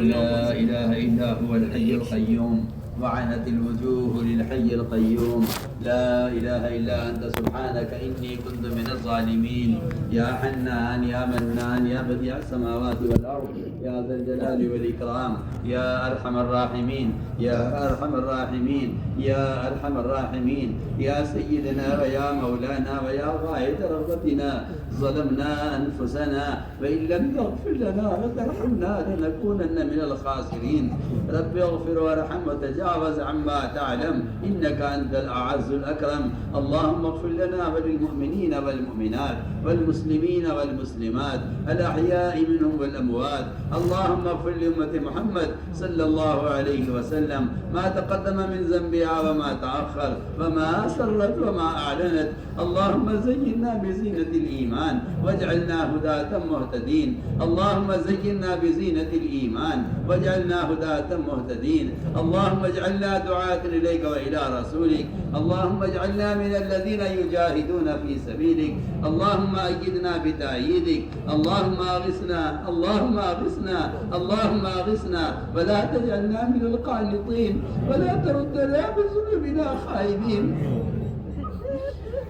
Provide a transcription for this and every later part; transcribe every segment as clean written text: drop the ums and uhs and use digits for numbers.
لا إله إلا هو الحي القيوم وعنت الوجوه للحي القيوم. لا إله إلا أنت سبحانك إني كنت من الظالمين. يا حنان يا منان يا بديع السماوات والأرض يا ذا الجلال والإكرام يا أرحم الراحمين يا أرحم الراحمين يا أرحم الراحمين يا سيدنا ويا مولانا ويا غاية رغبتنا. ظلمنا أنفسنا وإن لم تغفر لنا وترحمنا لنكونن من الخاسرين. رب اغفر وارحم وتجاوز عما تعلم إنك أنت الأعز الأكرم. اللهم اغفر لنا وللمؤمنين والمؤمنات والمسلمين والمسلمات الأحياء منهم والأموات. اللهم اغفر لأمة محمد صلى الله عليه وسلم ما تقدم من ذنبها وما تأخر وما أسرت وما أعلنت. اللهم زينا بزينة الإيمان واجعلنا هداة مهتدين. اللهم زينا بزينة الإيمان واجعلنا هداة مهتدين. اللهم اجعلنا دعاة إليك وإلى رسولك. اللهم اجعلنا من الذين يجاهدون في سبيلك. اللهم أيدنا بتأييدك. اللهم أغثنا اللهم أغثنا اللهم أغثنا ولا تجعلنا من القانطين ولا تردنا بذنوبنا خائبين.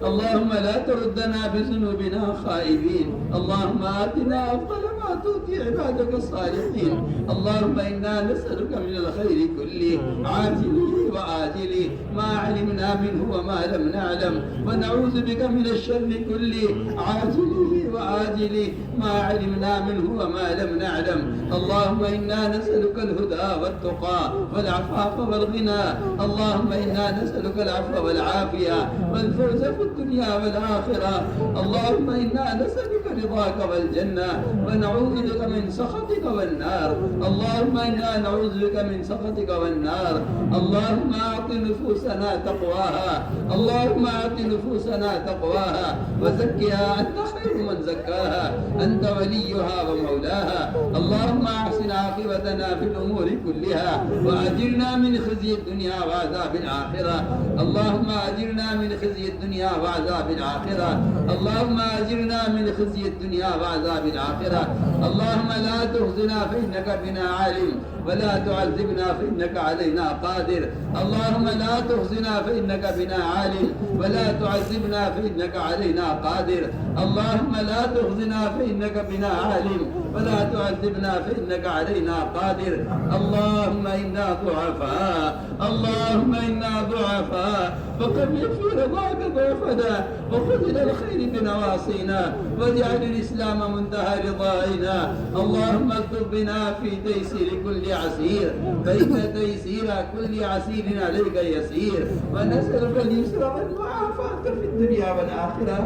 اللهم لا تردنا بذنوبنا خائبين. اللهم آتنا أفضل ما تؤتي عبادك الصالحين. اللهم إنا نسألك من الخير كله عاجله وآجله ما علمنا منه وما لم نعلم ونعوذ بك من الشر كله عاجله وآجله ما علمنا منه وما لم نعلم. اللهم إنا نسألك الهدى والتقى والعفاف والغنى. اللهم إنا نسألك العفو والعافية والفوز في الدنيا والآخرة. اللهم إنا نسألك رضاك والجنة ونعوذ بك من سخطك والنار. اللهم إنا نعوذ بك من سخطك والنار. اللهم أعط نفوسنا تقواها. اللهم أعط نفوسنا تقواها وزكها أنت خير من زكاها أنت وليها ومولاها. اللهم أحسن عاقبتنا في الأمور كلها وأجرنا من خزي الدنيا وعذاب الآخرة. اللهم أجرنا من خزي الدنيا وعذاب الآخرة. اللهم أجرنا من خزي الدنيا وعذاب الآخرة. اللهم لا تخزنا فإنك بنا عالم ولا تعذبنا فإنك علينا قادر. اللهم لا تخزنا فإنك بنا عالم ولا تعذبنا فإنك علينا قادر. اللهم لا تخزنا فإنك بنا عالم ولا تعذبنا فإنك علينا قادر. اللهم إنا ضعفاء. اللهم إنا ضعفاء فقم في رضاك ضعفنا وخذ إلى الخير بنواصينا واجعل الإسلام منتهى رضائنا. اللهم اكتب بنا في تيسير كل عسير فإن تيسير كل عسير عليك يسير. ونسألك اليسر والمعافاة في الدنيا والآخرة.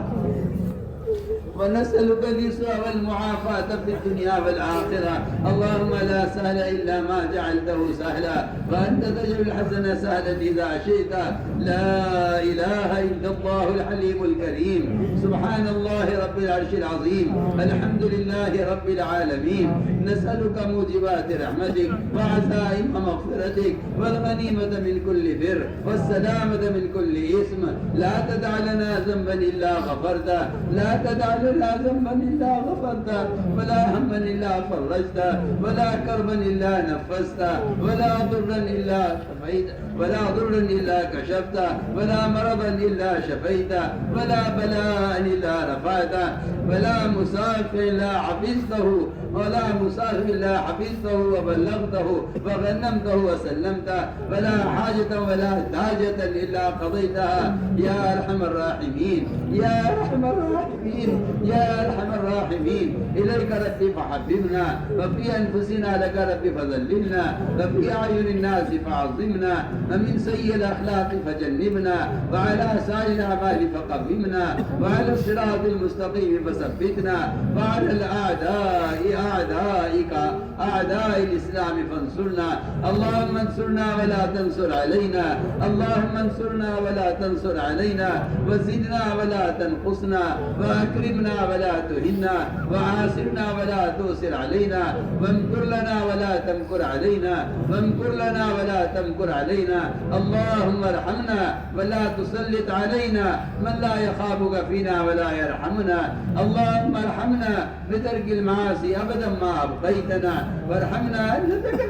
ونسألك اليسر والمعافاة في الدنيا والآخرة. اللهم لا سهل إلا ما جعلته سهلا وأنت تجعل الحزن سهلا إذا شئت. لا إله إلا الله الحليم الكريم. سبحان الله رب العرش العظيم. الحمد لله رب العالمين. نسألك موجبات رحمتك وعزائم مغفرتك والغنيمة من كل بر والسلامة من كل إثم. لا تدع لنا ذنبا إلا غفرته. لا تدع لنا ذنبا إلا غفرته ولا هما إلا فرجته ولا كربا إلا نفسته ولا ضرا إلا شفيته ولا ضرا إلا كشفته ولا مرضا إلا شفيته ولا بلاء إلا رفعته ولا مسافر إلا حفظته ولا مسافر إلا حفظته وبلغته وغنمته وسلمته ولا حاجة ولا حاجة إلا قضيتها يا أرحم الراحمين يا أرحم الراحمين يا أرحم الراحمين. إليك ربي فحببنا وفي أنفسنا لك ربي فذللنا وفي أعين الناس فعظمنا ومن سيء الأخلاق فجنبنا وعلى سائر الأعمال فقومنا وعلى الصراط المستقيم فثبتنا وعلى الأعداء أعدائك أعداء الإسلام فانصرنا. اللهم انصرنا ولا تنصر علينا. اللهم انصرنا ولا تنصر علينا وزدنا ولا تنقصنا وأكرمنا ولا تهنا وعاسرنا ولا تؤسر علينا وامكر لنا ولا تمكر علينا وامكر لنا ولا تمكر علينا. اللهم ارحمنا ولا تسلط علينا من لا يخافك فينا ولا يرحمنا. اللهم ارحمنا بترك المعاصي أبدا ما أبقيتنا وارحمنا أن نتكلم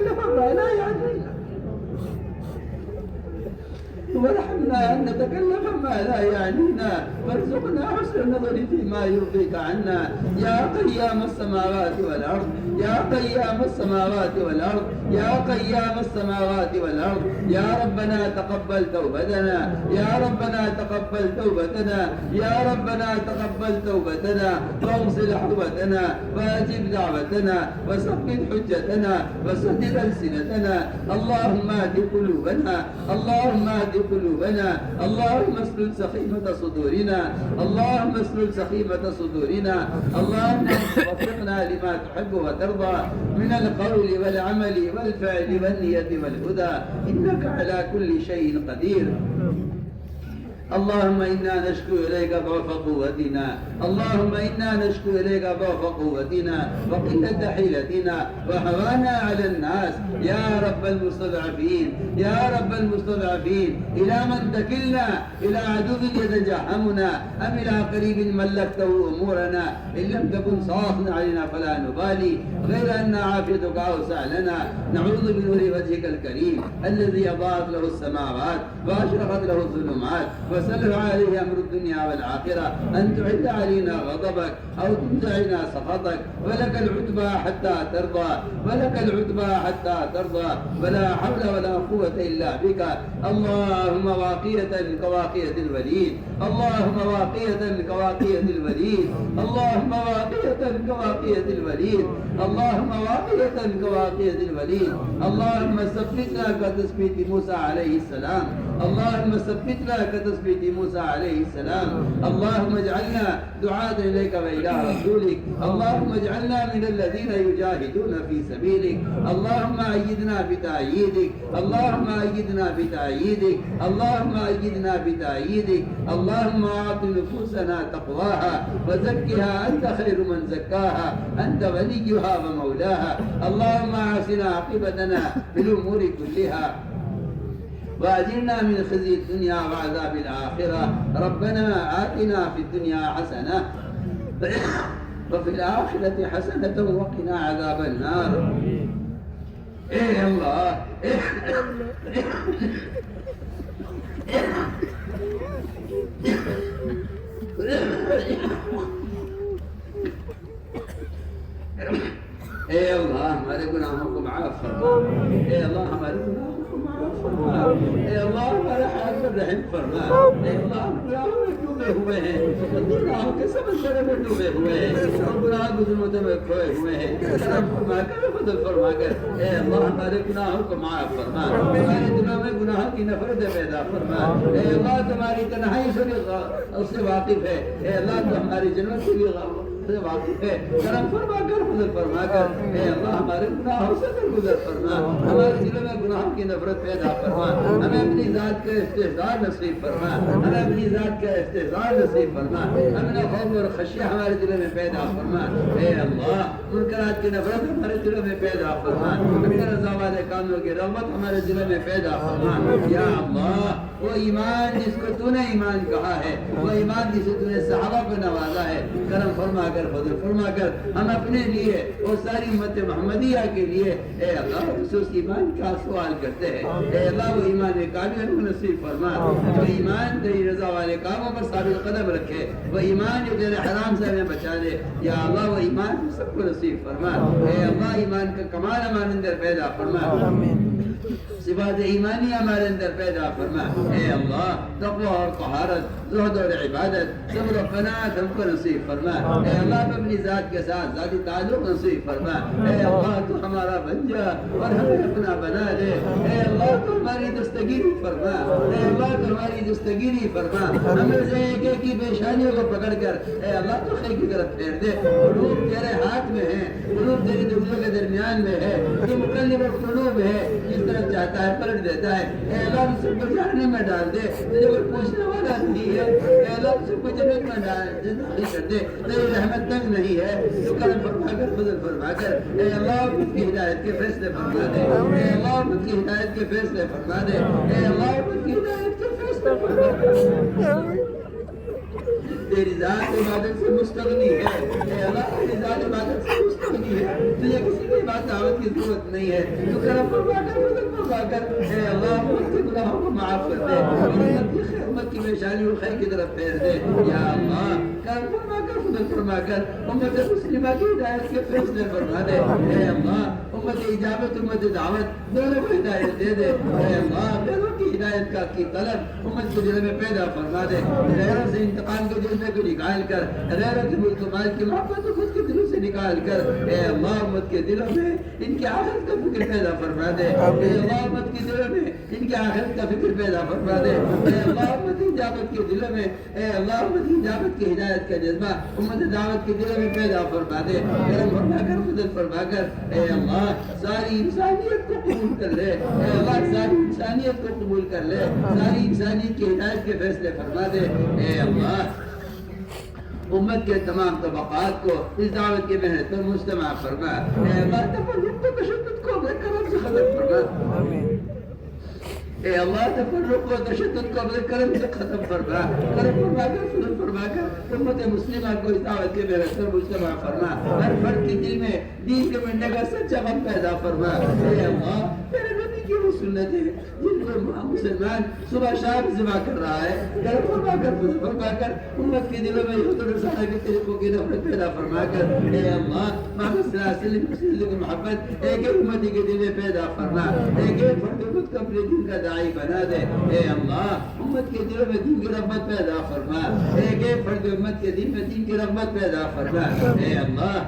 إما أن نتكلف ما لا يعنينا فارزقنا حسن النظر فيما يرضيك عنا يا قيام السماوات والأرض يا قيام السماوات والأرض يا قيام السماوات والأرض يا ربنا تقبل توبتنا يا ربنا تقبل توبتنا يا ربنا تقبل توبتنا واغسل حوبتنا واجب دعوتنا وثبت حجتنا وسدد ألسنتنا اللهم اهد قلوبنا اللهم اهد قلوبنا اللهم اسلل سخيمة صدورنا اللهم اسلل سخيمة صدورنا اللهم وفقنا لما تحب وترضى من القول والعمل والفعل والنية والهدى إنك على كل شيء قدير اللهم إنا نشكو إليك ضعف قوتنا اللهم إنا نشكو إليك ضعف قوتنا وقلة حيلتنا وهوانا على الناس يا رب المستضعفين يا رب المستضعفين إلى من تكلنا إلى عدو يتجهمنا أم إلى قريب ملكته أمورنا إن لم تكن صاصا علينا فلا نبالي غير أن عافيتك أوسع لنا نعوذ بنور وجهك الكريم الذي أضاءت له السماوات وأشرقت له الظلمات وسلم عليه أمر الدنيا والآخرة أن تعد علينا غضبك أو تنزعنا سخطك ولك العتبى حتى ترضى ولك العتبى حتى ترضى ولا حول ولا قوة إلا بك اللهم واقية كواقية الوليد اللهم واقية كواقية الوليد اللهم واقية كواقية الوليد اللهم واقية كواقية الوليد اللهم ثبتنا كتثبيت موسى عليه السلام اللهم ثبتنا كتثبيت موسى عليه السلام اللهم اجعلنا دعاة إليك وإلى رسولك اللهم اجعلنا من الذين يجاهدون في سبيلك اللهم أيدنا بتأييدك اللهم أيدنا بتأييدك اللهم أيدنا بتأييدك اللهم أعط نفوسنا تقواها وزكها أنت خير من زكاها أنت وليها ومولاها اللهم أحسن عاقبتنا في الأمور كلها وأجرنا من خزي الدنيا وعذاب الآخرة ربنا آتنا في الدنيا حسنة وفي الآخرة حسنة وقنا عذاب النار إيه الله اے اللہ ہمارے گناہوں کو معاف فرما اے اللہ ہمارے گناہوں کو معاف فرما اے اللہ ہمارے حال پر رحم فرما اے اللہ ہم گناہوں میں ڈوبے ہوئے ہیں گناہوں کے سمندر میں ڈوبے ہوئے ہیں اور گناہ کی ظلمتوں میں کھوئے ہوئے ہیں کرم فرما کر فضل فرما کر اے اللہ ہمارے گناہوں کو معاف فرما ہمارے دلوں میں گناہ کی نفرت پیدا فرما اے اللہ تمہاری تنہائی سے واقف ہے اے اللہ تو ہماری جنت سے بھی واقف ہے کرم فرما کر فضل فرما کر اے اللہ ہمارے گناہوں سے درگزر فرما ہمارے دلوں میں گناہوں کی نفرت پیدا فرما ہمیں اپنی ذات کا استحضار نصیب فرما ہمیں اپنی ذات کا استحضار نصیب فرما ہمیں خوف اور خشیہ ہمارے دلوں میں پیدا فرما اے اللہ منکرات کی نفرت ہمارے دلوں میں پیدا فرما اپنے رضا والے کاموں کی رغبت ہمارے دلوں میں پیدا فرما یا اللہ وہ ایمان جس کو تو نے ایمان کہا ہے وہ ایمان جسے تو نے صحابہ کو نوازا ہے کرم فرما کر فضل فرما کر ہم اپنے لیے اور ساری امت محمدیہ کے لیے اے اللہ خصوص ایمان کا سوال کرتے ہیں اے اللہ وہ ایمان کامل کو نصیب فرما جو ایمان تیری رضا والے کاموں پر ثابت قدم رکھے وہ ایمان جو تیرے حرام سے ہمیں بچا دے یا اللہ وہ ایمان سب کو نصیب فرما اے اللہ ایمان کا کمال ہمارے اندر پیدا فرما صفات ایمانی ہمارے اندر پیدا فرما اے اللہ تقوی اور طہارت زہد اور عبادت صبر و قناعت ہم کو نصیب فرما اے اللہ اپنی ذات کے ساتھ ذاتی تعلق نصیب فرما اے اللہ تو ہمارا بن جا اور ہمیں اپنا بنا دے اے اللہ تو ہماری دستگیری فرما اے اللہ تو ہماری دستگیری فرما ہمیں سے ایک ایک کی پیشانیوں کو پکڑ کر اے اللہ تو خیر کی طرف پھیر دے قلوب تیرے ہاتھ میں ہے قلوب تیری دنیا کے درمیان میں ہے تو مقلب القلوب ہے جس طرح چاہتا ہے پلٹ دیتا ہے اے اللہ تو سب کو جہنم میں ڈال دے تجھے کوئی پوچھنے والا نہیں ہے اے اللہ تو سب کو جنت میں داخل کر دے تیری رحمت تنگ نہیں ہے تو کرم فرما کر فضل فرما کر اے اللہ امت کی ہدایت کے فیصلے فرما دے اے اللہ امت کی ہدایت کے فیصلے فرما دے اے اللہ امت کی ہدایت کے فیصلے فرما دے تیری ذات عبادت سے مستغنی ہے اے اللہ تیری ذات عبادت سے مستغنی ہے تجھے کسی بھی بات دعوت کی ضرورت نہیں ہے تو کرم فرما کر فضل فرما فرما کر اے اللہ امت کے گناہوں کو معاف کر دے، امت کی خیر، امت کی پیشانی اور خیر کی طرف پھیر دے یا اللہ، کرم فرما کر، فضل فرما کر امت مسلمہ کی ہدایت کے فیصلے فرما دے اے اللہ، امت اجابت امت دعوت دونوں کو ہدایت دے دے اے اللہ، غیروں کی ہدایت کی طلب امت کے دل میں پیدا فرما دے، غیروں سے انتقام کے جذبے کو نکال کر، غیروں کے ملک و مال کی محبت کو خود کے دلوں سے نکال کر اے اللہ امت کے دلوں میں ان کی آخرت کا فکر پیدا فرما دے اے اللہ، امت کے دلوں میں ان کی آخرت کا فکر پیدا فرما دے اے اللہ، امت اجابت کے دلوں میں اے اللہ، امت اجابت کی ہدایت کا جذبہ امت دعوت کے دلوں میں پیدا فرما دے، کرم فرما کر، فضل فرما کر اے اللہ، ساری انسانیت کو قبول کر لے اے اللہ، ساری انسانیت کو قبول کر لے، ساری انسانیت کی ہدایت کے فیصلے فرما دے اے اللہ، امت کے تمام طبقات کو اس دعوت کی محنت پر مجتمع فرما اے اللہ، تفرق و تشدد کو اپنے کرم سے ختم فرما اے اللہ، تفرق و تشدد کو اپنے کرم سے ختم فرما، کرم فرما کر، فضل فرما کر امت مسلمہ کو اس دعوت کے محنت پر مجتمع فرما، ہر فرد کے دل میں دین کے ملنے کا سچا غم پیدا فرما اے اللہ، تیرے نبی کی وہ سنت ہے جن کو مسلمان صبح شام ذبح کر رہا ہے، کرم فرما کر، فضل فرما کر امت کے دلوں میں یہود و نصارہ کے طریقوں کی نفرت پیدا فرما کر اے اللہ، محمد صلی اللہ علیہ وسلم کی محبت ایک ایک امتی کے دل میں پیدا فرما، ایک ایک فرد امت کو اپنے دین کا داعی بنا دے اے اللہ، امت کے دلوں میں دین کی رغبت پیدا فرما، ایک ایک فرد امت کے دل میں دین کی رغبت پیدا فرما اے اللہ،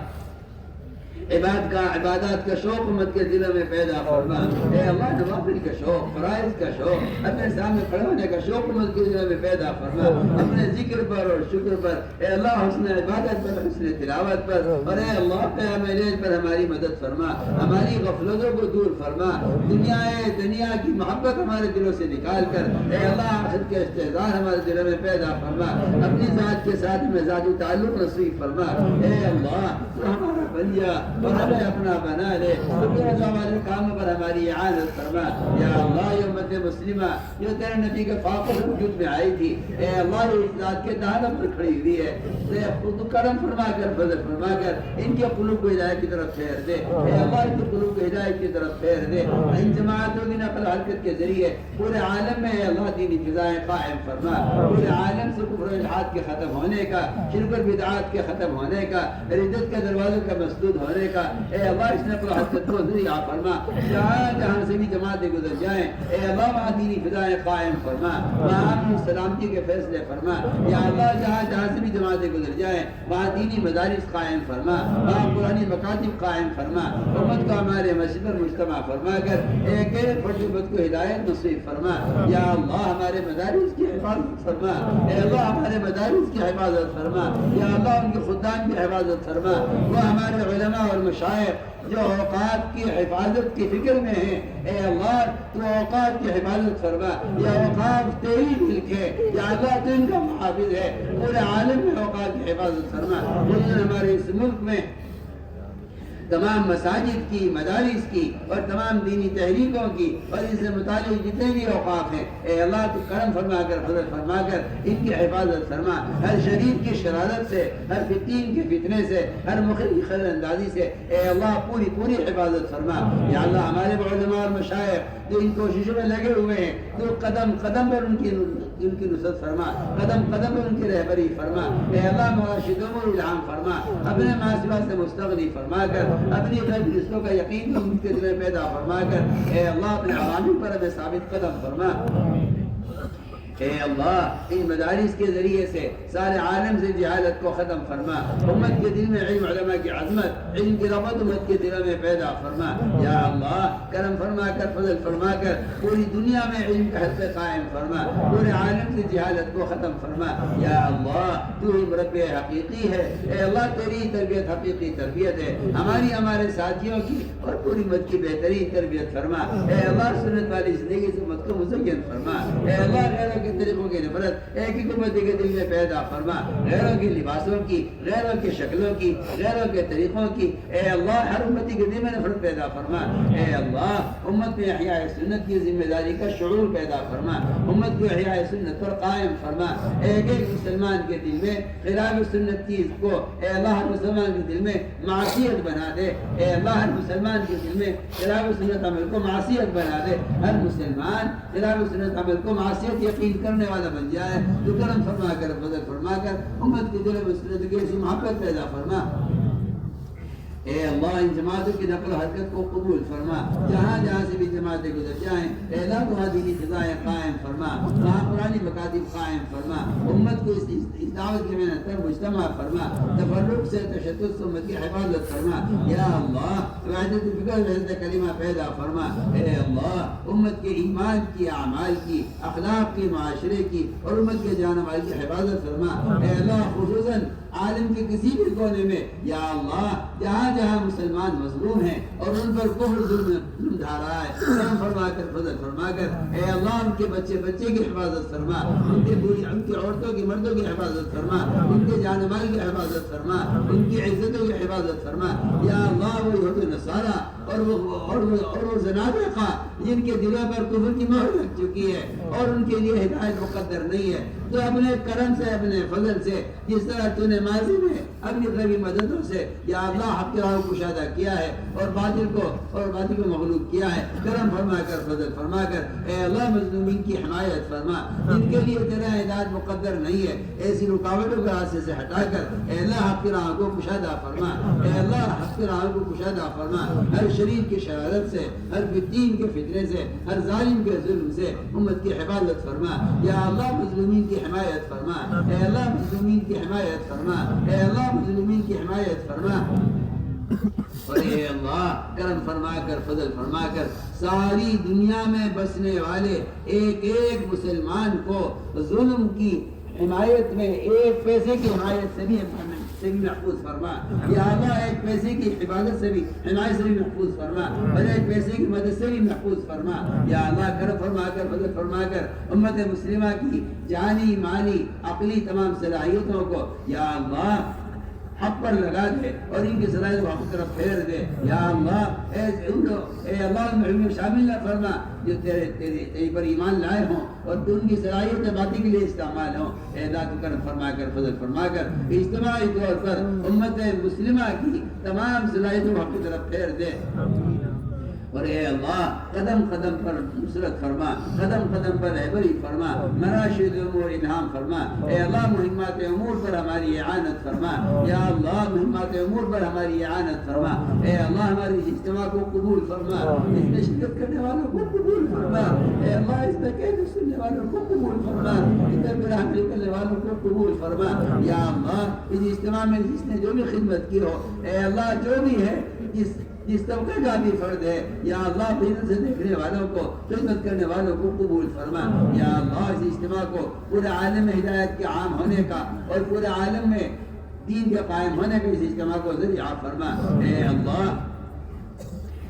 عبادات کا شوق امت کے دلوں میں پیدا فرما اے اللہ، نوافل کا شوق، فرائض کا شوق، اپنے سامنے کھڑے ہونے کا شوق امت کے دلوں میں پیدا فرما، اپنے ذکر پر اور شکر پر اے اللہ، حسن عبادت پر، حسن تلاوت پر، اور اے اللہ قیام لیل پر ہماری مدد فرما، ہماری غفلتوں کو دور فرما، دنیا کی محبت ہمارے دلوں سے نکال کر اے اللہ آخرت کے استحضار ہمارے دلوں میں پیدا فرما، اپنی ذات کے ساتھ ہمیں ذاتی تعلق نصیب فرما اے اللہ، تو ہمارا بن جا اور ہمیں اپنا بنا لے، ہمارے کاموں پر ہماری اعانت فرما یا اللہ، یہ امت مسلمہ جو تیرے نبی کے فاقہ وجود میں آئی تھی اے اللہ، یہ اس ذات کے دہانوں پر کھڑی ہوئی ہے، تو کرم فرما کر، فضل فرما کر ان کے قلوب کو ہدایت کی طرف پھیر دے اے اللہ، ان کے قلوب کو ہدایت کی طرف پھیر دے، ان جماعتوں کی نقل حرکت کے ذریعے پورے عالم میں اے اللہ دینی فضائیں قائم فرما، پورے عالم سے کفر و الحاد کے ختم ہونے کا، شرک و بدعات کے ختم ہونے کا، ردت کے دروازوں کا مسدود ہونے کا اے اللہ، اس نقل حرکت کو ذریعہ فرما، جہاں جہاں سے بھی جماعتیں گزر جائیں اے اللہ وہاں دینی فضائیں قائم فرما، وہاں امن سلامتی کے فیصلے فرما یا اللہ، جہاں جہاں سے بھی جماعتیں گزر جائیں وہاں دینی مدارس قائم فرما، وہاں قرآنی مکاتب قائم فرما، امت کو ہمارے مسجد پر مجتمع فرما کر ایک ایک فرد امت کو ہدایت نصیب فرما یا اللہ، ہمارے مدارس کی حفاظت فرما اے اللہ، ہمارے مدارس کی حفاظت فرما یا اللہ، ان کے خدام کی حفاظت فرما، وہ ہمارے علماء اور مشائخ جو اوقات کی حفاظت کی فکر میں ہیں اے اللہ، تو اوقات کی حفاظت فرما یا اوقات تیری ملک ہے یا اللہ، تو ان کا محافظ ہے، پورے عالم میں اوقات کی حفاظت فرما، ہمارے اس ملک میں تمام مساجد کی، مدارس کی اور تمام دینی تحریکوں کی اور ان سے متعلق جتنے بھی اوقاف ہیں اے اللہ، تو کرم فرما کر، فضل فرما کر ان کی حفاظت فرما، ہر شریر کی شرارت سے، ہر فتین کے فتنے سے، ہر مخل کی خیر اندازی سے اے اللہ پوری حفاظت فرما یا اللہ، ہمارے علماء اور مشائخ جو ان کوششوں میں لگے ہوئے ہیں تو قدم قدم پر ان کی نصرت فرما، قدم قدم پر ان کی رہبری فرما اے اللہ، مراشدوں کو الہام فرما، اپنے ماسوا سے مستغنی فرما کر، اپنی غیب رسلوں کا یقین ان کے دل میں پیدا فرما کر اے اللہ، اپنے عوامل پر ہمیں ثابت قدم فرما اے اللہ، ان مدارس کے ذریعے سے سارے عالم سے جہالت کو ختم فرما، امت کے دل میں علم، علماء کی عظمت، علم کی رغبت امت کے دلوں میں پیدا فرما یا اللہ، کرم فرما کر، فضل فرما کر پوری دنیا میں علم کا حلقہ قائم فرما، پورے عالم سے جہالت کو ختم فرما یا اللہ، تو ہی مربی حقیقی ہے اے اللہ، تیری تربیت حقیقی تربیت ہے، ہمارے ساتھیوں کی اور پوری امت کی بہترین تربیت فرما اے اللہ، سنت والی زندگی سے امت کو مزین فرما اے اللہ، کے طریقوں کی نفرت ایک ہی امتی کے دل میں پیدا فرما، غیروں کے لباسوں کی، غیروں کے شکلوں کی، غیروں کے طریقوں کی اے اللہ ہر امتی کے دل میں نفرت پیدا فرما۔ اے اللہ امت میں احیاء سنت کی ذمہ داری کا شعور پیدا فرما، امت کو احیاء سنت پر قائم فرما۔ ایک ایک مسلمان کے دل میں خلاف سنت چیز کو اے اللہ ہر مسلمان کے دل میں معصیت بنا دے، اے اللہ ہر مسلمان کے دل میں خلاف سنت عمل کو معصیت بنا دے، ہر مسلمان خلاف سنت عمل کو معصیت یقین کرنے والا بن جائے۔ تو کرم فرما کر فضل فرما کر امت کے دل میں سنت کی ایسی محبت پیدا فرما۔ اے اللہ ان جماعتوں کی نقل و حرکت کو قبول فرما، جہاں جہاں سے بھی جماعتیں گزر جائیں اے اللہ تو دینی فضائیں قائم فرما، وہاں قرآنی مکاتب قائم فرما، امت کو اس دعوت کے محنت پر مجتمع فرما، تفرق سے تشدد سے امت کی حفاظت فرما۔ یا اللہ وحدت فکر وحدت کلمہ پیدا فرما۔ اے اللہ امت کے ایمان کی، اعمال کی، اخلاق کی، معاشرے کی اور امت کے جان و مال کی حفاظت فرما۔ اے اللہ خصوصاً عالم کے کسی بھی کونے میں یا اللہ جہاں جہاں مسلمان مظلوم ہیں اور ان پر کفر ظلم ڈھا رہا ہے، کرم فرما کر فضل فرما کر اے اللہ ان کے بچے کی حفاظت فرما، ان کے عورتوں کی مردوں کی حفاظت فرما، ان کے جان و مال کی حفاظت فرما، ان کی عزتوں کی حفاظت فرما۔ یا اللہ وہ یہود و نصارہ اور وہ زنادقہ جن کے دلوں پر کفر کی مہر لگ چکی ہے اور ان کے لیے ہدایت مقدر نہیں ہے، تو اپنے کرم سے اپنے فضل سے جس طرح تو نے ماضی میں اپنی غیبی مددوں سے یا اللہ حق کے راہ کو کشادہ کیا ہے اور باطل کو مغلوب کیا ہے، کرم فرما کر فضل فرما کر اے اللہ مظلومین کی حمایت فرما، جن کے لیے تیرا ہدایت مقدر نہیں ہے ایسی رکاوٹوں کو راستے سے ہٹا کر اے اللہ حق کے راہ کو کشادہ فرما، اے اللہ حق کے راہ کو کشادہ فرما، ہر شریر کی شرارت سے، ہر بدین کے فتنے سے، ہر ظالم کے ظلم سے امت کی حفاظت فرما۔ یا اللہ مظلومین کی حمایت فرما، اے اللہ مظلومین کی حمایت فرما، اے اللہ مظلومین کی حمایت فرما۔ اور اے اللہ کرم فرما کر فضل فرما کر ساری دنیا میں بسنے والے ایک ایک مسلمان کو ظلم کی حمایت میں ایک پیسے کی حمایت سے بھی محفوظ فرما۔ یا اللہ ایک پیسے کی حفاظت سے بھی حمایت سے بھی محفوظ فرما اور ایک پیسے کی مدد سے بھی محفوظ فرما۔ یا اللہ کرم فرما کر فضل فرما کر امت مسلمہ کی جانی مالی عقلی تمام صلاحیتوں کو یا اللہ حق پر لگا دے اور ان کی صلاحیت کو حق طرف پھیر دے۔ یا اللہ اے اللہ ان شامل نہ فرما جو تیرے پر ایمان لائے ہوں اور تو ان کی صلاحیت باقی کے لیے استعمال ہوں۔ اے اللہ تو کرم فرما کر فضل فرما کر اجتماعی طور پر امت مسلمہ کی تمام صلاحیتوں کو حق کی طرف پھیر دے۔ اور اے اللہ قدم قدم پر نصرت فرما، قدم قدم پر رہبری فرما، مراشد امور انعام فرما۔ اے اللہ مہمات امور پر ہماری اعانت فرما، یا اللہ مہمات امور پر ہماری اعانت فرما۔ اے اللہ ہماری اجتماع کو قبول فرما، اس میں شرکت کرنے والوں کو قبول فرما۔ اے اللہ اس میں کہنے سننے والوں کو قبول فرما، اس میں حمل کرنے والوں کو قبول فرما۔ یا اللہ اس اجتماع میں جس نے جو بھی خدمت کی ہو اے اللہ جو بھی ہے جس طبقے کا بھی فرد ہے یا اللہ محنت سے دیکھنے والوں کو خدمت کرنے والوں کو قبول فرما۔ یا اللہ اس اجتماع کو پورے عالم میں ہدایت کے عام ہونے کا اور پورے عالم میں دین کے قائم ہونے کا اس اجتماع کو ذریعہ فرما۔ اے اللہ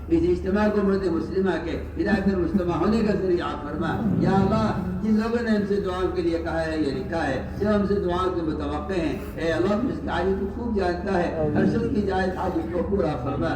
اس اجتماع کو مرد مسلمہ کے ہدایت پر مجتمع ہونے کا ذریعہ فرما۔ یا اللہ جن لوگوں نے ہم سے دعاؤں کے لیے کہا ہے یا لکھا ہے جو ہم سے دعاؤں کے متوقع ہیں اے اللہ اس کی حاجت کو خوب جانتا ہے، ہر شخص کی جائز حاجت کو پورا فرما۔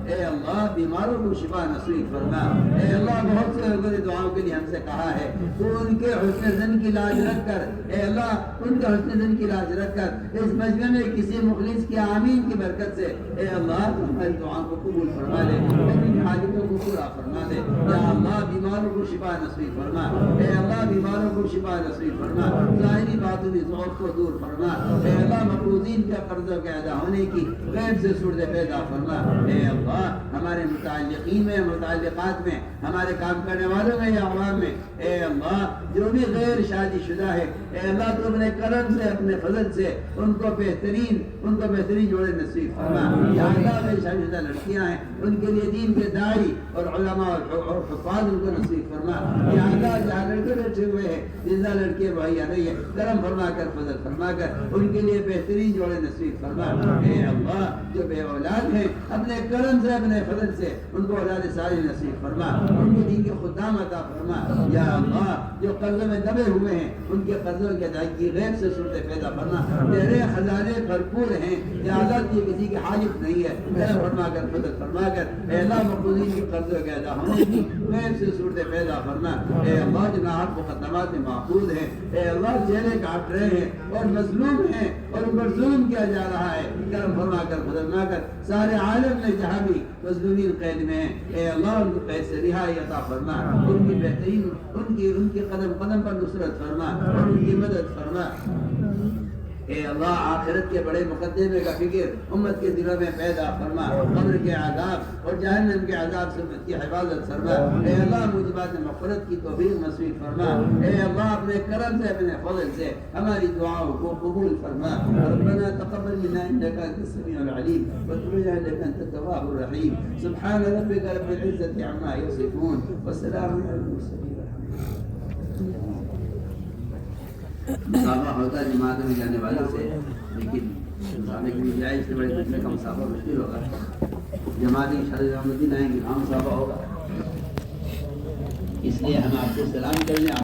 اے اللہ بیماروں کو شفا نصیب فرما۔ اے اللہ بہت سے لوگوں نے دعاؤں کے لیے ہم سے کہا ہے تو ان کے حسن ظن کی لاج رکھ کر اے اللہ ان کے حسن ظن کی لاج رکھ کر اس مجمع میں کسی مخلص کی آمین کی برکت سے اے اللہ تو ہماری دعاؤں کو قبول فرما دے، اپنی حاجتوں کو پورا فرما دے۔ یا اللہ بیماروں کو شفا نصیب فرما۔ اے اللہ بیماروں کو شفا نصیب فرما، ظاہری باطنی ضعف کو دور فرما۔ اے اللہ مقروضین کے قرضوں کے ادا ہونے کی غیب سے صورت پیدا فرما۔ اے اللہ ہمارے متعلقین میں متعلقات میں ہمارے کام کرنے والوں میں یا عوام میں اے اللہ جو بھی غیر شادی شدہ ہے اے اللہ تو اپنے کرم سے اپنے فضل سے ان کو بہترین جوڑے نصیب فرما۔ یا اللہ میری شادی شدہ لڑکیاں ہیں ان کے لیے دین کے داعی اور علماء اور حفاظ ان کو نصیب فرما. یہاں جہاں لڑکے بیٹھے ہوئے ہیں زندہ لڑکے بھائی آ رہی ہے کرم فرما کر فضل فرما کر ان کے لیے بہترین جوڑے نصیب فرما. اے اللہ جو بے اولاد ہیں اپنے کرم سے اپنے فضل سے ان کو اولاد صالح نصیب فرما. ان کو دین کے خدام عطا فرما. یا اللہ جو قرضوں میں دبے ہوئے ہیں ان کے قرضوں کی ادائیگی غیب سے صورتیں پیدا فرما. تیرے خزانے بھرپور ہیں یا اللہ کی کسی کی حاجت نہیں ہے. کرم فرما کر فضل فرما کر اے اللہ مقبولین کی قرضوں کے ادا ہونے کی غیب سے صورتیں پیدا فرما. اے اللہ جنہاں حق مقدمات میں محفوظ ہیں اے اللہ چہرے کاٹ رہے ہیں اور مظلوم ہیں اور ان پر ظلم کیا جا رہا ہے کرم فرما کر فضل فرما کر سارے عالم میں جہاں بھی مظلومین قید میں ہیں اے اللہ ان کو قید سے رہائی عطا فرما. ان کی بہترین ان کی قدم قدم پر نصرت فرما اور ان کی مدد فرما. اے اللہ آخرت کے بڑے مقدمے کا فکر امت کے دلوں میں پیدا فرما. قبر کے عذاب اور جہنم کے عذاب سے امت کی حفاظت فرما. اے اللہ موجبات مغفرت کی توفیق نصیب فرما. اے اللہ اپنے کرم سے اپنے فضل سے ہماری دعاؤں کو قبول فرما. ربنا تقبل منا انك انت السميع العليم وتب علينا انك انت التواب الرحيم. سبحان ربك رب العزة عما يصفون والسلام على المرسلين. مسابقہ ہوتا ہے جماعت میں جانے والوں سے لیکن مسابقے کی گنجائش سے بڑے کتنے کا مسابقہ مشکل ہوگا. جماعت انشاءاللہ رحمت الدین آئیں گے ہم مسابقہ ہوگا. اس لیے ہم آپ سے سلام کرنے